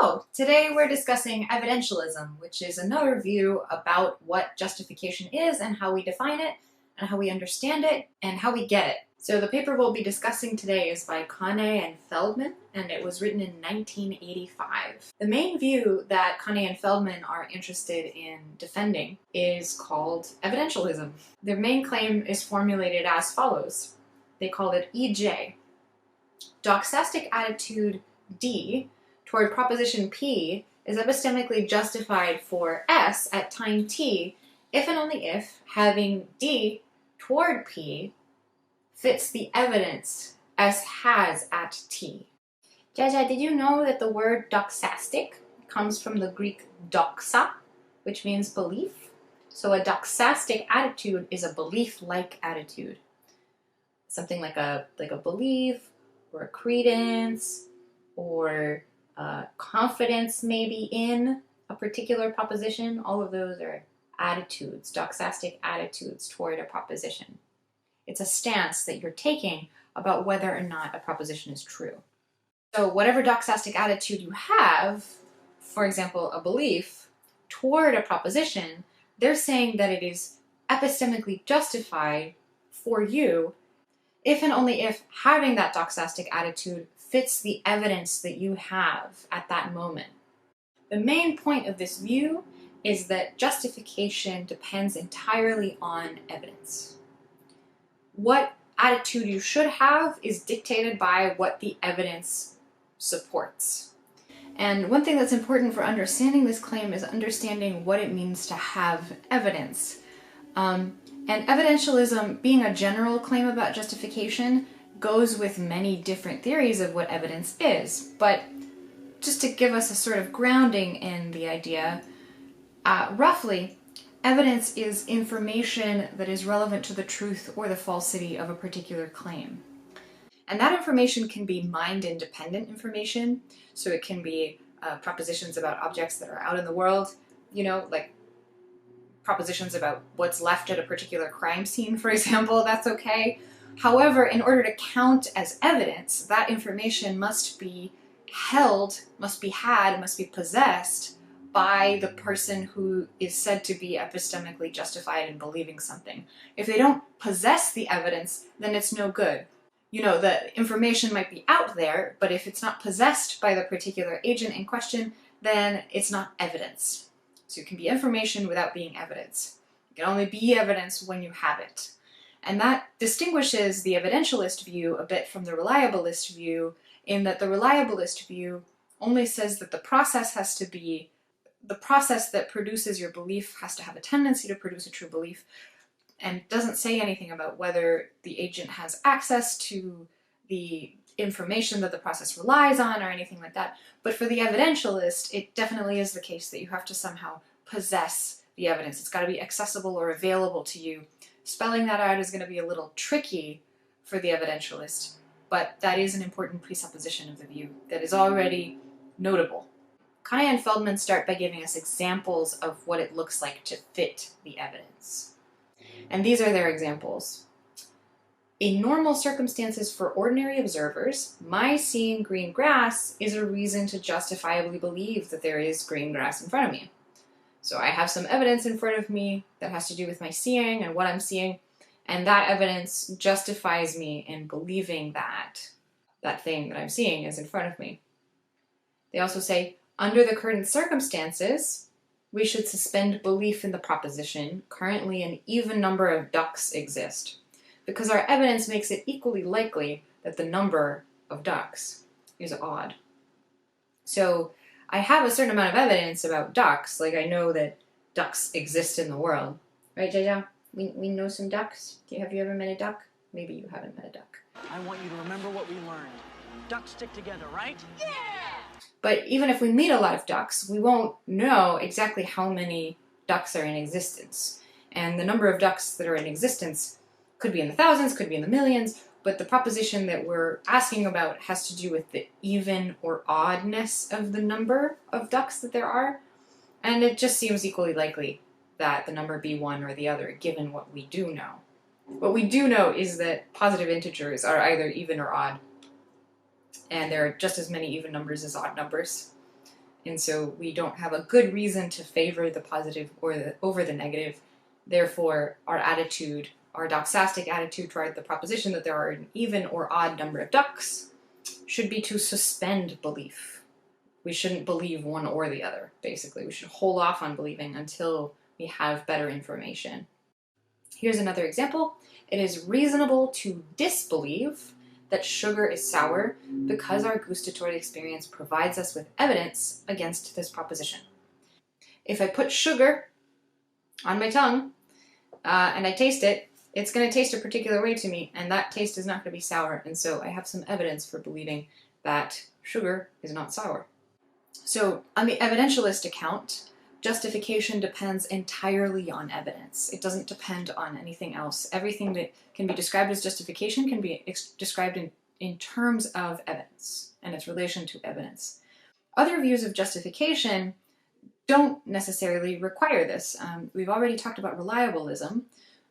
Hello! Today we're discussing evidentialism, which is another view about what justification is and how we define it, and how we understand it, and how we get it. So the paper we'll be discussing today is by Conee and Feldman, and it was written in 1985. The main view that Conee and Feldman are interested in defending is called evidentialism. Their main claim is formulated as follows. They call it EJ. Doxastic attitude D toward proposition P is epistemically justified for S at time t if and only if having D toward P fits the evidence S has at t. Jaja, did you know that the word doxastic comes from the Greek doxa, which means belief? So a doxastic attitude is a belief-like attitude. Something like a belief, or a credence, or confidence maybe in a particular proposition. All of those are attitudes, doxastic attitudes toward a proposition. It's a stance that you're taking about whether or not a proposition is true. So whatever doxastic attitude you have, for example, a belief toward a proposition, they're saying that it is epistemically justified for you if and only if having that doxastic attitude fits the evidence that you have at that moment. The main point of this view is that justification depends entirely on evidence. What attitude you should have is dictated by what the evidence supports. And one thing that's important for understanding this claim is understanding what it means to have evidence. And evidentialism, being a general claim about justification, goes with many different theories of what evidence is. But just to give us a sort of grounding in the idea, roughly, evidence is information that is relevant to the truth or the falsity of a particular claim. And that information can be mind-independent information, so it can be propositions about objects that are out in the world, like propositions about what's left at a particular crime scene, for example, that's okay. However, in order to count as evidence, that information must be held, must be possessed by the person who is said to be epistemically justified in believing something. If they don't possess the evidence, then it's no good. The information might be out there, but if it's not possessed by the particular agent in question, then it's not evidence. So it can be information without being evidence. It can only be evidence when you have it. And that distinguishes the evidentialist view a bit from the reliabilist view, in that the reliabilist view only says that the process that produces your belief has to have a tendency to produce a true belief, and doesn't say anything about whether the agent has access to the information that the process relies on or anything like that. But for the evidentialist, it definitely is the case that you have to somehow possess the evidence. It's got to be accessible or available to you. Spelling that out is going to be a little tricky for the evidentialist, but that is an important presupposition of the view that is already notable. Conee and Feldman start by giving us examples of what it looks like to fit the evidence. And these are their examples. In normal circumstances for ordinary observers, my seeing green grass is a reason to justifiably believe that there is green grass in front of me. So I have some evidence in front of me that has to do with my seeing and what I'm seeing, and that evidence justifies me in believing that thing that I'm seeing is in front of me. They also say, under the current circumstances, we should suspend belief in the proposition, currently an even number of ducks exist, because our evidence makes it equally likely that the number of ducks is odd. So I have a certain amount of evidence about ducks, like I know that ducks exist in the world. Right, Jaja? We know some ducks. Have you ever met a duck? Maybe you haven't met a duck. I want you to remember what we learned. Ducks stick together, right? Yeah! But even if we meet a lot of ducks, we won't know exactly how many ducks are in existence. And the number of ducks that are in existence could be in the thousands, could be in the millions, but the proposition that we're asking about has to do with the even or oddness of the number of ducks that there are. And it just seems equally likely that the number be one or the other, given what we do know. What we do know is that positive integers are either even or odd. And there are just as many even numbers as odd numbers. And so we don't have a good reason to favor the positive or over the negative. Therefore, our attitude, our doxastic attitude toward the proposition that there are an even or odd number of ducks, should be to suspend belief. We shouldn't believe one or the other, basically. We should hold off on believing until we have better information. Here's another example. It is reasonable to disbelieve that sugar is sour because our gustatory experience provides us with evidence against this proposition. If I put sugar on my tongue and I taste it, it's going to taste a particular way to me, and that taste is not going to be sour, and so I have some evidence for believing that sugar is not sour. So on the evidentialist account, justification depends entirely on evidence. It doesn't depend on anything else. Everything that can be described as justification can be described in terms of evidence and its relation to evidence. Other views of justification don't necessarily require this. We've already talked about reliabilism,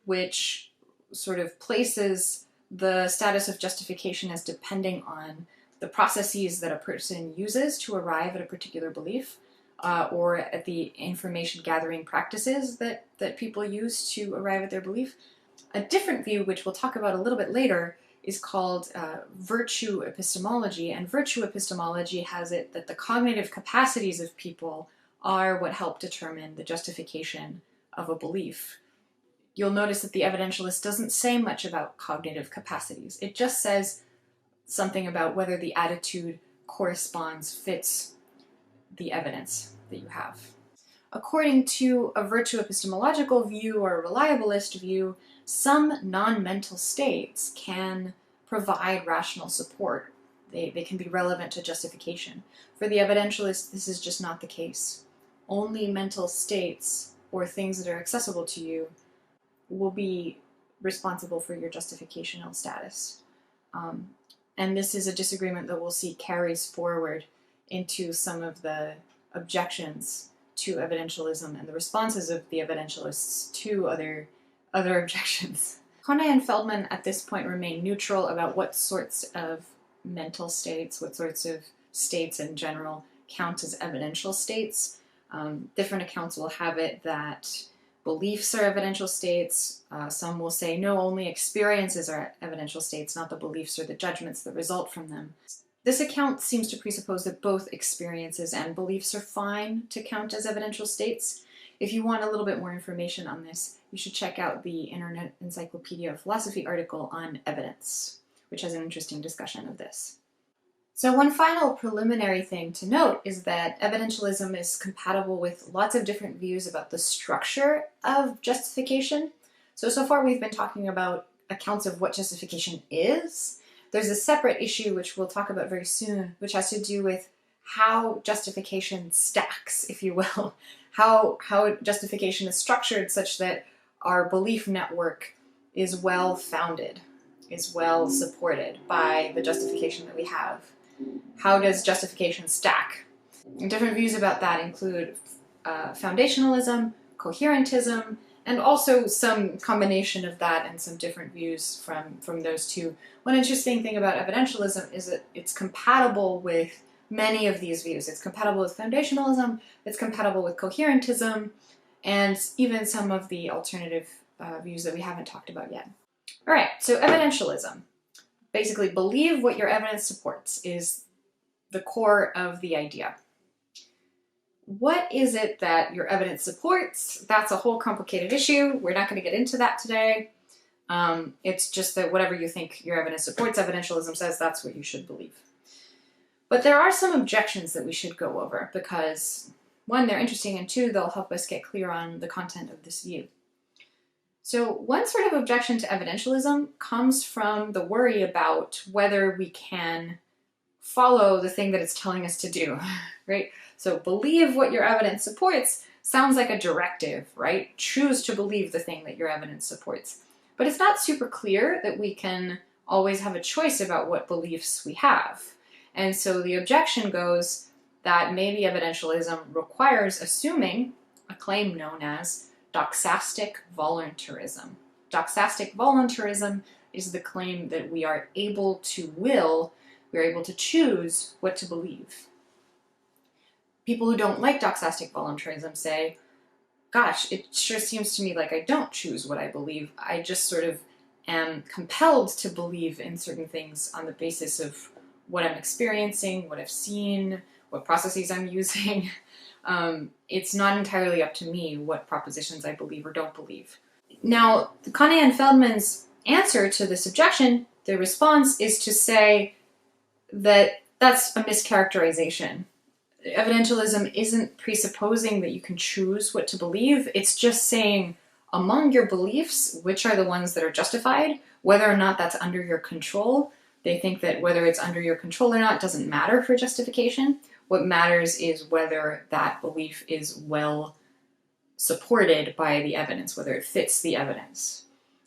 which sort of places the status of justification as depending on the processes that a person uses to arrive at a particular belief, or at the information gathering practices that people use to arrive at their belief. A different view, which we'll talk about a little bit later, is called virtue epistemology, and virtue epistemology has it that the cognitive capacities of people are what help determine the justification of a belief. You'll notice that the evidentialist doesn't say much about cognitive capacities. It just says something about whether the attitude fits the evidence that you have. According to a virtue epistemological view or a reliabilist view, some non-mental states can provide rational support. They can be relevant to justification. For the evidentialist, this is just not the case. Only mental states or things that are accessible to you will be responsible for your justificational status. And this is a disagreement that we'll see carries forward into some of the objections to evidentialism and the responses of the evidentialists to other objections. Conee and Feldman at this point remain neutral about what sorts of mental states, what sorts of states in general count as evidential states. Different accounts will have it that beliefs are evidential states. Some will say, no, only experiences are evidential states, not the beliefs or the judgments that result from them. This account seems to presuppose that both experiences and beliefs are fine to count as evidential states. If you want a little bit more information on this, you should check out the Internet Encyclopedia of Philosophy article on evidence, which has an interesting discussion of this. So one final preliminary thing to note is that evidentialism is compatible with lots of different views about the structure of justification. So far we've been talking about accounts of what justification is. There's a separate issue, which we'll talk about very soon, which has to do with how justification stacks, if you will. How justification is structured such that our belief network is well founded, is well supported by the justification that we have. How does justification stack? And different views about that include foundationalism, coherentism, and also some combination of that and some different views from those two. One interesting thing about evidentialism is that it's compatible with many of these views. It's compatible with foundationalism, it's compatible with coherentism, and even some of the alternative views that we haven't talked about yet. All right, so evidentialism. Basically, believe what your evidence supports is the core of the idea. What is it that your evidence supports? That's a whole complicated issue. We're not going to get into that today. It's just that whatever you think your evidence supports, evidentialism says that's what you should believe. But there are some objections that we should go over because, one, they're interesting, and two, they'll help us get clear on the content of this view. So one sort of objection to evidentialism comes from the worry about whether we can follow the thing that it's telling us to do, right? So believe what your evidence supports sounds like a directive, right? Choose to believe the thing that your evidence supports. But it's not super clear that we can always have a choice about what beliefs we have. And so the objection goes that maybe evidentialism requires assuming a claim known as doxastic voluntarism. Doxastic voluntarism is the claim that we are able to choose what to believe. people who don't like doxastic voluntarism say, gosh, it sure seems to me like I don't choose what I believe. I just sort of am compelled to believe in certain things on the basis of what I'm experiencing, what I've seen, what processes I'm using. It's not entirely up to me what propositions I believe or don't believe. Now, Conee and Feldman's answer to this objection, their response, is to say that that's a mischaracterization. Evidentialism isn't presupposing that you can choose what to believe. It's just saying, among your beliefs, which are the ones that are justified, whether or not that's under your control. They think that whether it's under your control or not doesn't matter for justification. What matters is whether that belief is well supported by the evidence, whether it fits the evidence.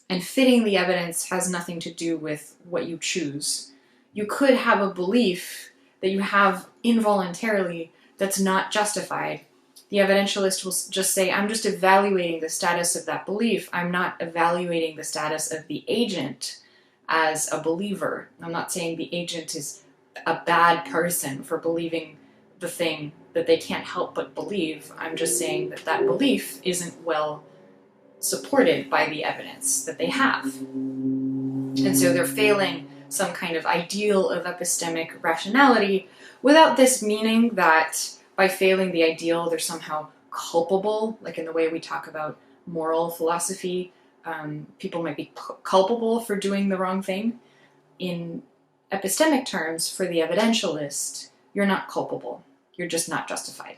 And fitting the evidence has nothing to do with what you choose. You could have a belief that you have involuntarily that's not justified. The evidentialist will just say, I'm just evaluating the status of that belief. I'm not evaluating the status of the agent as a believer. I'm not saying the agent is a bad person for believing the thing that they can't help but believe. I'm just saying that that belief isn't well supported by the evidence that they have. And so they're failing some kind of ideal of epistemic rationality, without this meaning that by failing the ideal they're somehow culpable, like in the way we talk about moral philosophy. People might be culpable for doing the wrong thing. In epistemic terms, for the evidentialist, you're not culpable. You're just not justified.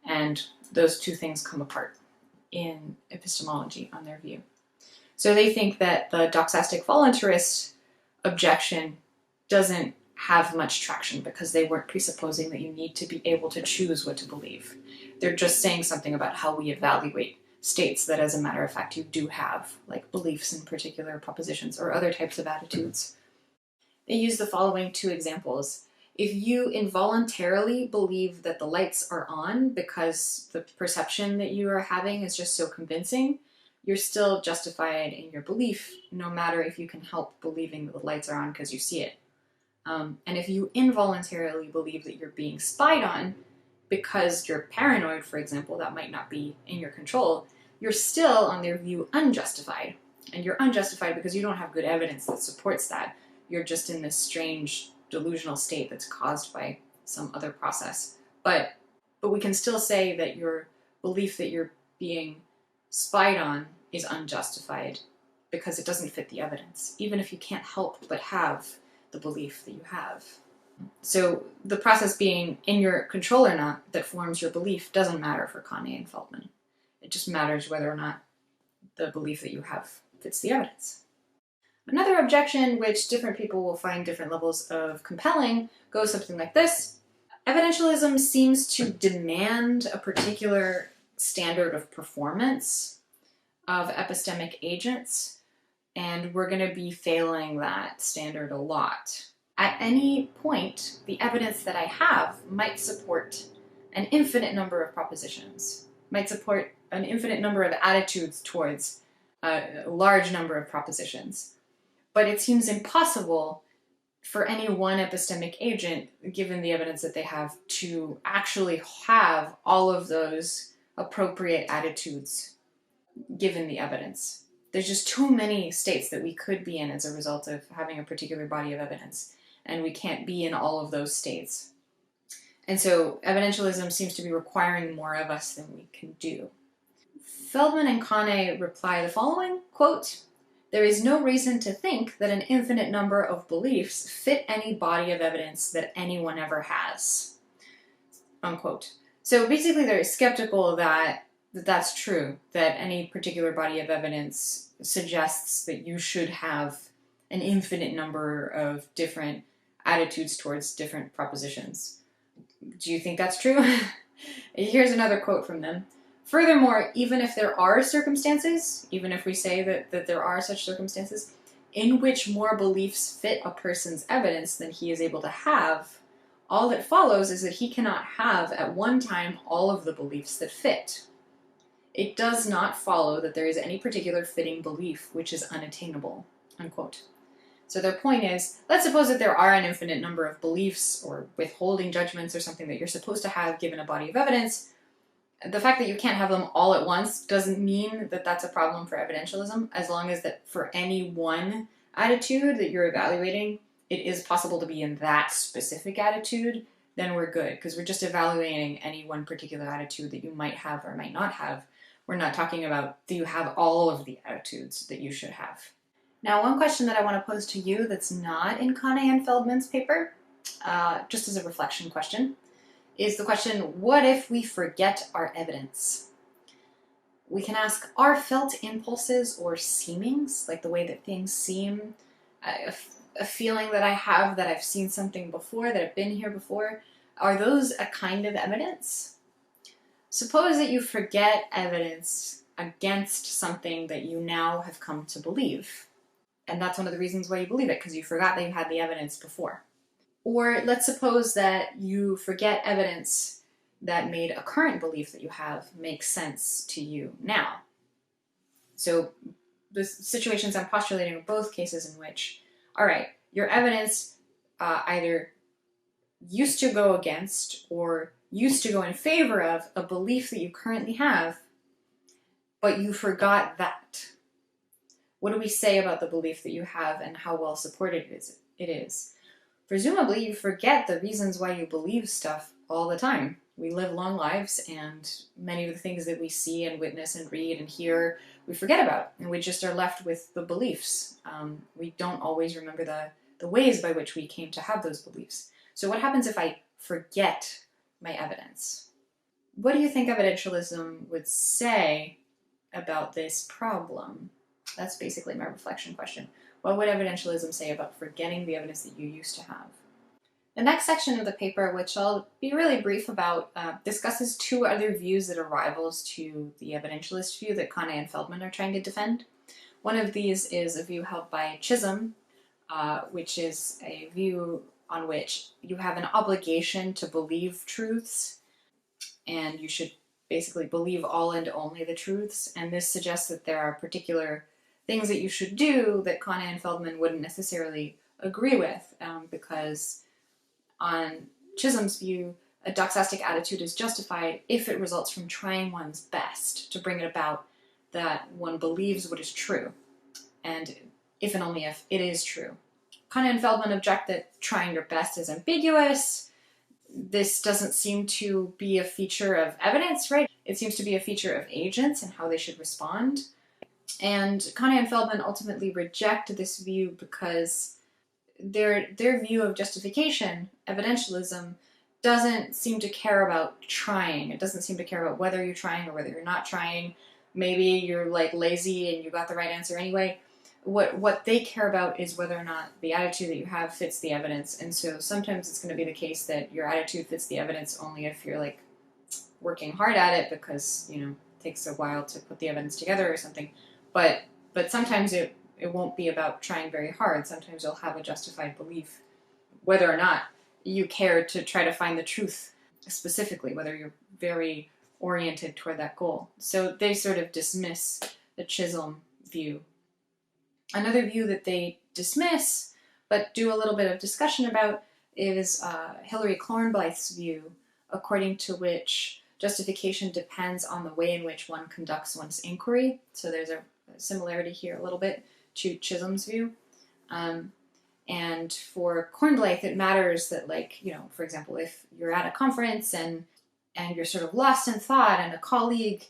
And those two things come apart in epistemology on their view. So they think that the doxastic voluntarist objection doesn't have much traction because they weren't presupposing that you need to be able to choose what to believe. They're just saying something about how we evaluate states that, as a matter of fact, you do have, like beliefs in particular propositions or other types of attitudes. They use the following two examples. If you involuntarily believe that the lights are on because the perception that you are having is just so convincing, you're still justified in your belief, no matter if you can help believing that the lights are on because you see it. And if you involuntarily believe that you're being spied on because you're paranoid, for example, that might not be in your control, you're still, on their view, unjustified. And you're unjustified because you don't have good evidence that supports that. You're just in this strange delusional state that's caused by some other process. But we can still say that your belief that you're being spied on is unjustified because it doesn't fit the evidence, even if you can't help but have the belief that you have. So the process being in your control or not that forms your belief doesn't matter for Conee and Feldman. It just matters whether or not the belief that you have fits the evidence. Another objection, which different people will find different levels of compelling, goes something like this. Evidentialism seems to demand a particular standard of performance of epistemic agents, and we're going to be failing that standard a lot. At any point, the evidence that I have might support an infinite number of propositions, might support an infinite number of attitudes towards a large number of propositions. But it seems impossible for any one epistemic agent, given the evidence that they have, to actually have all of those appropriate attitudes given the evidence. There's just too many states that we could be in as a result of having a particular body of evidence, and we can't be in all of those states. And so evidentialism seems to be requiring more of us than we can do. Feldman and Conee reply the following, quote, "There is no reason to think that an infinite number of beliefs fit any body of evidence that anyone ever has." Unquote. So basically they're skeptical that that's true, that any particular body of evidence suggests that you should have an infinite number of different attitudes towards different propositions. Do you think that's true? Here's another quote from them. "Furthermore, even if there are circumstances, even if we say that there are such circumstances, in which more beliefs fit a person's evidence than he is able to have, all that follows is that he cannot have at one time all of the beliefs that fit. It does not follow that there is any particular fitting belief which is unattainable." Unquote. So their point is, let's suppose that there are an infinite number of beliefs or withholding judgments or something that you're supposed to have given a body of evidence. The fact that you can't have them all at once doesn't mean that that's a problem for evidentialism, as long as that for any one attitude that you're evaluating, it is possible to be in that specific attitude, then we're good, because we're just evaluating any one particular attitude that you might have or might not have. We're not talking about, do you have all of the attitudes that you should have? Now, one question that I want to pose to you that's not in Conee and Feldman's paper, just as a reflection question, is the question, what if we forget our evidence? We can ask, are felt impulses or seemings, like the way that things seem, a feeling that I have that I've seen something before, that I've been here before, are those a kind of evidence? Suppose that you forget evidence against something that you now have come to believe. And that's one of the reasons why you believe it, because you forgot that you had the evidence before. Or let's suppose that you forget evidence that made a current belief that you have make sense to you now. So the situations I'm postulating are both cases in which, all right, your evidence either used to go against or used to go in favor of a belief that you currently have, but you forgot that. What do we say about the belief that you have and how well supported it is? Presumably, you forget the reasons why you believe stuff all the time. We live long lives, and many of the things that we see and witness and read and hear, we forget about, and we just are left with the beliefs. We don't always remember the ways by which we came to have those beliefs. So what happens if I forget my evidence? What do you think evidentialism would say about this problem? That's basically my reflection question. What would evidentialism say about forgetting the evidence that you used to have? The next section of the paper, which I'll be really brief about, discusses two other views that are rivals to the evidentialist view that Conee and Feldman are trying to defend. One of these is a view held by Chisholm, which is a view on which you have an obligation to believe truths, and you should basically believe all and only the truths. And this suggests that there are particular things that you should do that Conee and Feldman wouldn't necessarily agree with, because on Chisholm's view, a doxastic attitude is justified if it results from trying one's best to bring it about that one believes what is true, and if and only if it is true. Conee and Feldman object that trying your best is ambiguous. This doesn't seem to be a feature of evidence, right? It seems to be a feature of agents and how they should respond. And Conee and Feldman ultimately reject this view because their view of justification, evidentialism, doesn't seem to care about trying. It doesn't seem to care about whether you're trying or whether you're not trying. Maybe you're like lazy and you got the right answer anyway. What they care about is whether or not the attitude that you have fits the evidence. And so sometimes it's going to be the case that your attitude fits the evidence only if you're like working hard at it, because it takes a while to put the evidence together or something. But sometimes it won't be about trying very hard. Sometimes you'll have a justified belief, whether or not you care to try to find the truth specifically, whether you're very oriented toward that goal. So they sort of dismiss the Chisholm view. Another view that they dismiss, but do a little bit of discussion about, is Hilary Clornblythe's view, according to which justification depends on the way in which one conducts one's inquiry. So there's a similarity here a little bit to Chisholm's view. And for Clornblythe, it matters that, for example, if you're at a conference and you're sort of lost in thought and a colleague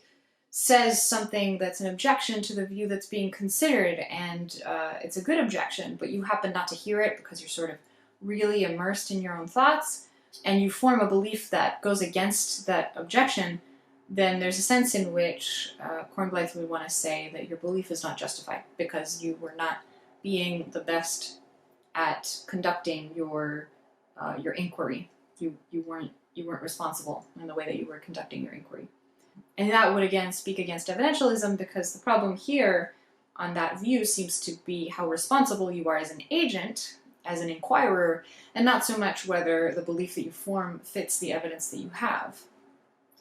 says something that's an objection to the view that's being considered, and it's a good objection, but you happen not to hear it because you're sort of really immersed in your own thoughts, and you form a belief that goes against that objection, then there's a sense in which Clornblythe would want to say that your belief is not justified because you were not being the best at conducting your inquiry. You weren't responsible in the way that you were conducting your inquiry. And that would again speak against evidentialism, because the problem here on that view seems to be how responsible you are as an agent, as an inquirer, and not so much whether the belief that you form fits the evidence that you have.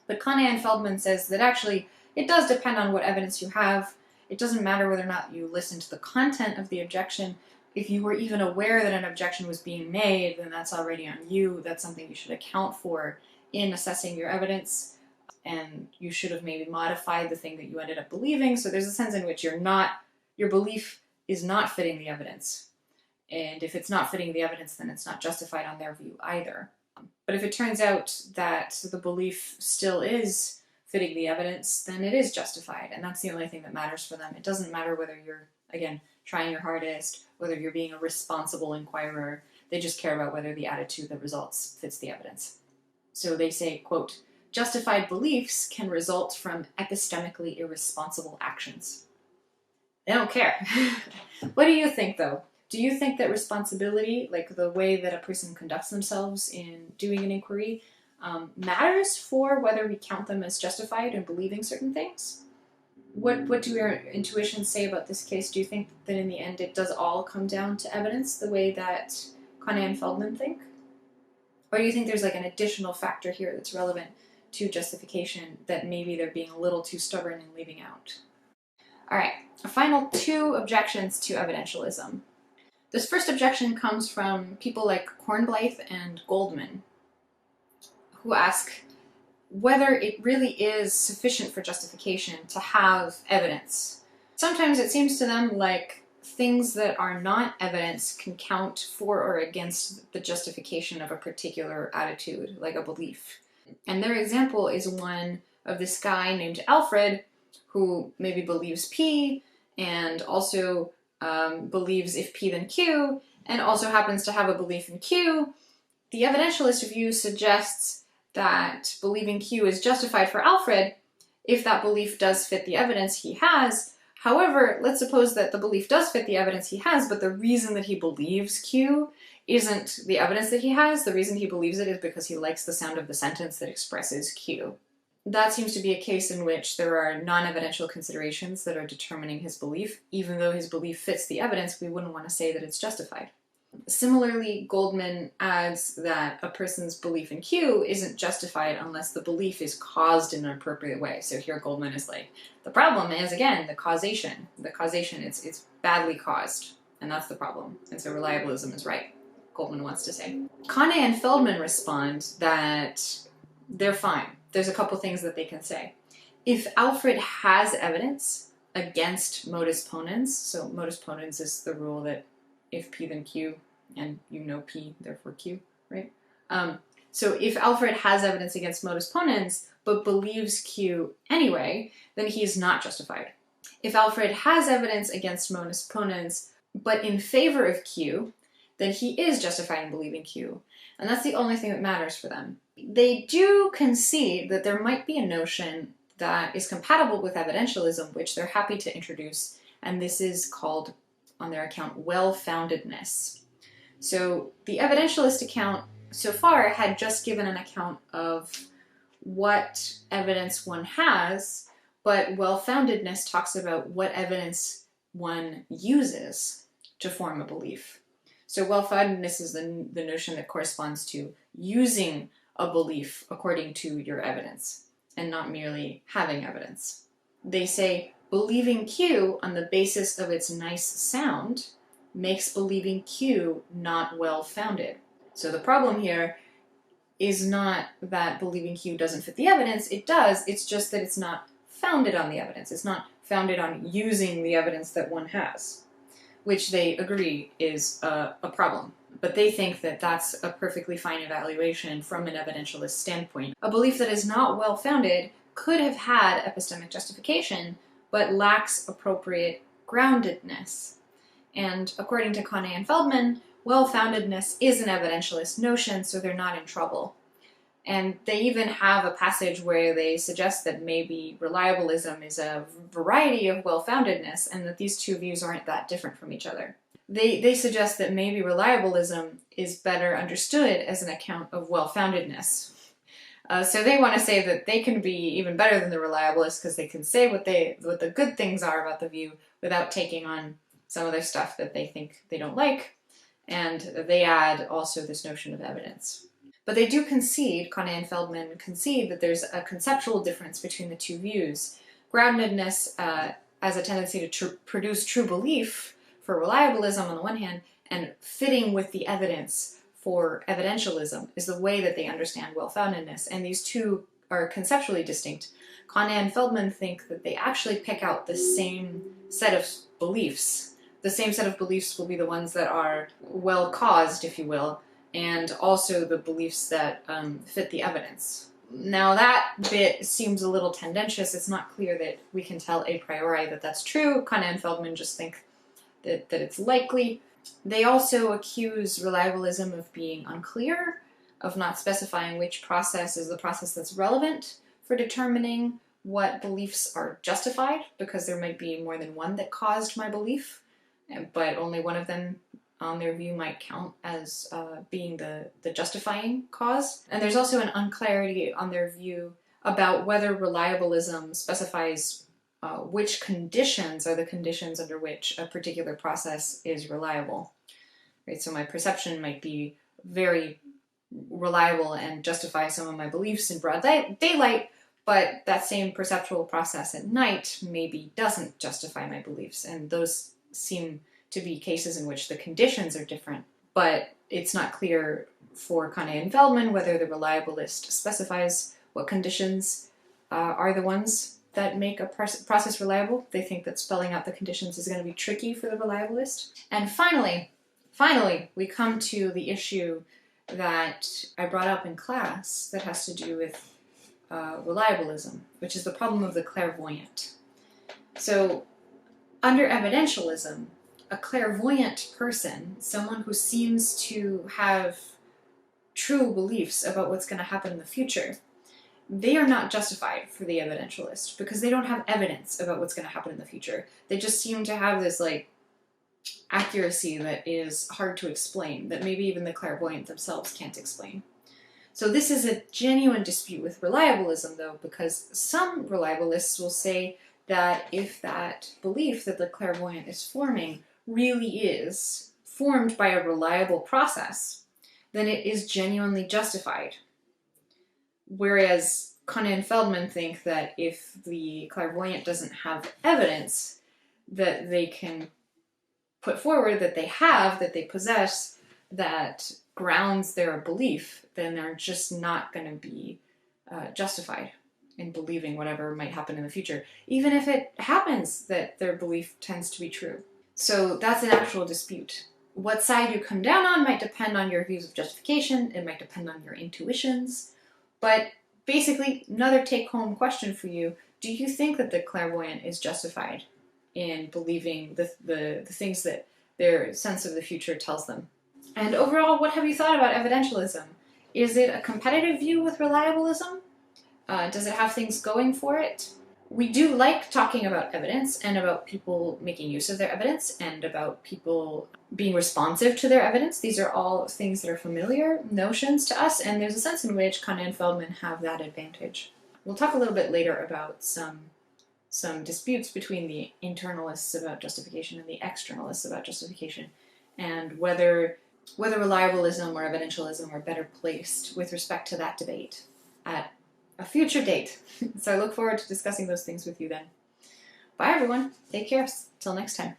But Conee and Feldman says that actually it does depend on what evidence you have. It doesn't matter whether or not you listen to the content of the objection. if you were even aware that an objection was being made, then that's already on you. That's something you should account for in assessing your evidence, and you should have maybe modified the thing that you ended up believing. So there's a sense in which your belief is not fitting the evidence. And if it's not fitting the evidence, then it's not justified on their view either. But if it turns out that the belief still is fitting the evidence, then it is justified. And that's the only thing that matters for them. It doesn't matter whether you're, again, trying your hardest, whether you're being a responsible inquirer. They just care about whether the attitude that results fits the evidence. So they say, quote, justified beliefs can result from epistemically irresponsible actions. They don't care. What do you think, though? Do you think that responsibility, like the way that a person conducts themselves in doing an inquiry, matters for whether we count them as justified in believing certain things? What do your intuitions say about this case? Do you think that in the end it does all come down to evidence the way that Conee and Feldman think? Or do you think there's like an additional factor here that's relevant to justification that maybe they're being a little too stubborn in leaving out? All right, a final 2 objections to evidentialism. This first objection comes from people like Kornblythe and Goldman, who ask whether it really is sufficient for justification to have evidence. Sometimes it seems to them like things that are not evidence can count for or against the justification of a particular attitude, like a belief. And their example is one of this guy named Alfred, who maybe believes P, and also believes if P then Q, and also happens to have a belief in Q. The evidentialist view suggests that believing Q is justified for Alfred if that belief does fit the evidence he has. However, let's suppose that the belief does fit the evidence he has, but the reason that he believes Q isn't the evidence that he has. The reason he believes it is because he likes the sound of the sentence that expresses Q. That seems to be a case in which there are non-evidential considerations that are determining his belief. Even though his belief fits the evidence, we wouldn't want to say that it's justified. Similarly, Goldman adds that a person's belief in Q isn't justified unless the belief is caused in an appropriate way. So here Goldman is like, the problem is, again, the causation. The causation, it's badly caused, and that's the problem. And so reliabilism is right, Goldman wants to say. Conee and Feldman respond that they're fine. There's a couple things that they can say. If Alfred has evidence against modus ponens, so modus ponens is the rule that if P then Q, and you know P, therefore Q, right? So if Alfred has evidence against modus ponens, but believes Q anyway, then he is not justified. If Alfred has evidence against modus ponens, but in favor of Q, then he is justified in believing Q. And that's the only thing that matters for them. They do concede that there might be a notion that is compatible with evidentialism, which they're happy to introduce, and this is called, on their account, well-foundedness. So the evidentialist account so far had just given an account of what evidence one has, but well-foundedness talks about what evidence one uses to form a belief. So well-foundedness is the notion that corresponds to using a belief according to your evidence, and not merely having evidence. They say believing Q on the basis of its nice sound makes believing Q not well-founded. So the problem here is not that believing Q doesn't fit the evidence. It does, it's just that it's not founded on the evidence. It's not founded on using the evidence that one has, which they agree is a problem. But they think that that's a perfectly fine evaluation from an evidentialist standpoint. A belief that is not well-founded could have had epistemic justification, but lacks appropriate groundedness. And according to Conee and Feldman, well-foundedness is an evidentialist notion, so they're not in trouble. And they even have a passage where they suggest that maybe reliabilism is a variety of well-foundedness, and that these two views aren't that different from each other. They suggest that maybe reliabilism is better understood as an account of well-foundedness. So they want to say that they can be even better than the reliabilists because they can say what the good things are about the view without taking on some of their stuff that they think they don't like, and they add also this notion of evidence. But they do concede, Conee and Feldman concede, that there's a conceptual difference between the two views. Groundedness as a tendency to produce true belief for reliabilism on the one hand, and fitting with the evidence for evidentialism is the way that they understand well-foundedness, and these two are conceptually distinct. Conee and Feldman think that they actually pick out the same set of beliefs. The same set of beliefs will be the ones that are well-caused, if you will, and also the beliefs that fit the evidence. Now that bit seems a little tendentious. It's not clear that we can tell a priori that that's true. Conee and Feldman just think that it's likely. They also accuse reliabilism of being unclear, of not specifying which process is the process that's relevant for determining what beliefs are justified, because there might be more than one that caused my belief, but only one of them on their view might count as being the justifying cause. And there's also an unclarity on their view about whether reliabilism specifies which conditions are the conditions under which a particular process is reliable. Right? So my perception might be very reliable and justify some of my beliefs in broad daylight, but that same perceptual process at night maybe doesn't justify my beliefs, and those seem to be cases in which the conditions are different, but it's not clear for Conee and Feldman whether the reliabilist specifies what conditions are the ones that make a process reliable. They think that spelling out the conditions is going to be tricky for the reliabilist. And finally, we come to the issue that I brought up in class that has to do with reliabilism, which is the problem of the clairvoyant. So under evidentialism, a clairvoyant person, someone who seems to have true beliefs about what's going to happen in the future, they are not justified for the evidentialist because they don't have evidence about what's going to happen in the future. They just seem to have this accuracy that is hard to explain, that maybe even the clairvoyant themselves can't explain. So this is a genuine dispute with reliabilism, though, because some reliabilists will say that if that belief that the clairvoyant is forming really is formed by a reliable process, then it is genuinely justified. Whereas Conee and Feldman think that if the clairvoyant doesn't have evidence that they can put forward, that they possess, that grounds their belief, then they're just not going to be justified in believing whatever might happen in the future, even if it happens that their belief tends to be true. So that's an actual dispute. What side you come down on might depend on your views of justification, it might depend on your intuitions, but basically, another take-home question for you, do you think that the clairvoyant is justified in believing the things that their sense of the future tells them? And overall, what have you thought about evidentialism? Is it a competitive view with reliabilism? Does it have things going for it? We do like talking about evidence and about people making use of their evidence and about people being responsive to their evidence. These are all things that are familiar notions to us, and there's a sense in which Conee and Feldman have that advantage. We'll talk a little bit later about some disputes between the internalists about justification and the externalists about justification, and whether reliabilism or evidentialism are better placed with respect to that debate at a future date. So I look forward to discussing those things with you then. Bye everyone. Take care. Till next time.